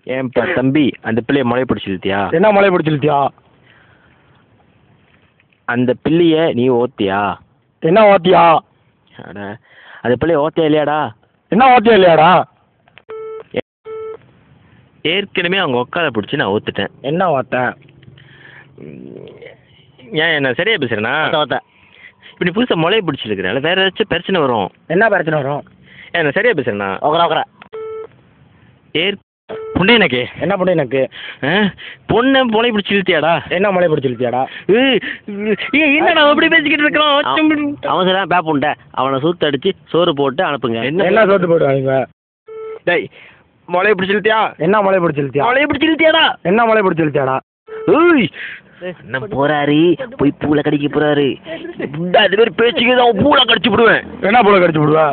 ஏன்பா தம்பி, அந்த பிள்ளைய முளைய பிடிச்சி இழுத்தியா? என்ன மலையை பிடிச்சி இழுத்தியா? அந்த பிள்ளைய நீ ஓத்தியா? என்ன ஓத்தியா? அட, அந்த பிள்ளைய ஓத்தியா இல்லையாடா? என்ன ஓத்தியா இல்லையாடா? ஏற்கனவே அவங்க உட்கார பிடிச்சி நான் ஓத்துட்டேன். என்ன ஓத்த? ஏன் என்ன சரியா பேசுறேனா? ஓத்த இப்போ நீ புதுசாக முளைய பிடிச்சிருக்கிறனால வேற ஏதாச்சும் பிரச்சனை வரும். என்ன பிரச்சனை வரும்? ஏன் நான் சரியா பேசுறேனா? ஓகரா ஓகரா. புண்டை எனக்கு என்ன பண்ணு எனக்கு? பொண்ணை முளைய பிடிச்சி இழுத்தியாடா? என்ன மலையை பிடிச்சி இழுத்தியாடா? என்னடா அப்படி பேசிக்கிட்டு இருக்கிறோம்? அவசரம் பேப்புண்ட அவனை சூத்து அடிச்சு சோறு போட்டு அனுப்புங்க. என்ன சோத்து போடுவாங்க? டேய், முளைய பிடிச்சி இழுத்தியா? என்ன மலையை பிடிச்சி இழுத்தியா? முளைய பிடிச்சி இழுத்தியாடா? என்ன மலையை பிடிச்சி இழுத்தியாடா? என்ன போறாரு, போய் பூல கடிக்க போறாரு. அது மாதிரி பேச்சுக்கு அவன் பூலா கடிச்சு விடுவேன். என்ன போல கடிச்சு விடுவா?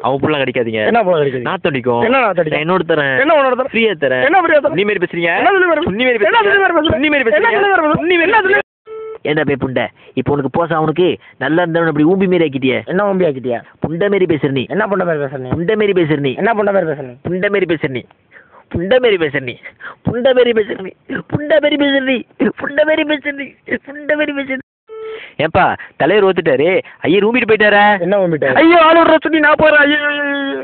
அவன் பூலா கடிக்காதீங்க. என்ன போல கடிக்காதீங்க? நாத்தடிக்கும். என்ன நாத்தடிக்கும்? என்னோட தரேன். என்ன உன்னோட தரேன்? ஃப்ரீயா தரேன். என்ன ஃப்ரீயா தரேன்? நீ மாதிரி பேசுறீங்க. என்ன சொல்லி வர? நீ மாதிரி என்ன சொல்லி வர? பேசுறீங்க. நீ மாதிரி பேசுறீங்க. என்ன சொல்லி வர? நீ மாதிரி என்ன சொல்லி? என்ன பே புண்ட, இப்போ உனக்கு போசா அவனுக்கு நல்லா இருந்தவன் அப்படி ஊம்பி மாரி ஆக்கிட்டியா? என்ன ஊம்பி ஆக்கிட்டியா? புண்ட மாரி பேசுற நீ. என்ன புண்ட மாதிரி பேசுற நீ? புண்ட மாரி பேசுற நீ. என்ன புண்ட மாதிரி பேசுற நீ? புண்ட மாரி பேசுற நீ. புண்ட மாரி பேசுற நீ. புண்ட மாரி பேசுற நீ. புண்ட மாரி பேசுற நீ. புண்ட மாரி பேசுற நீ. புண்ட மாரி பேசுற. ஏப்பா தலைவர் ஓத்துட்டாரு, ஐயர் ஊம்பிட்டு போயிட்டாரா? என்ன ஊம்பிட்டாரு? ஐயோ, ஆளு விடுற சொல்லி நான் போறேன். ஐயோ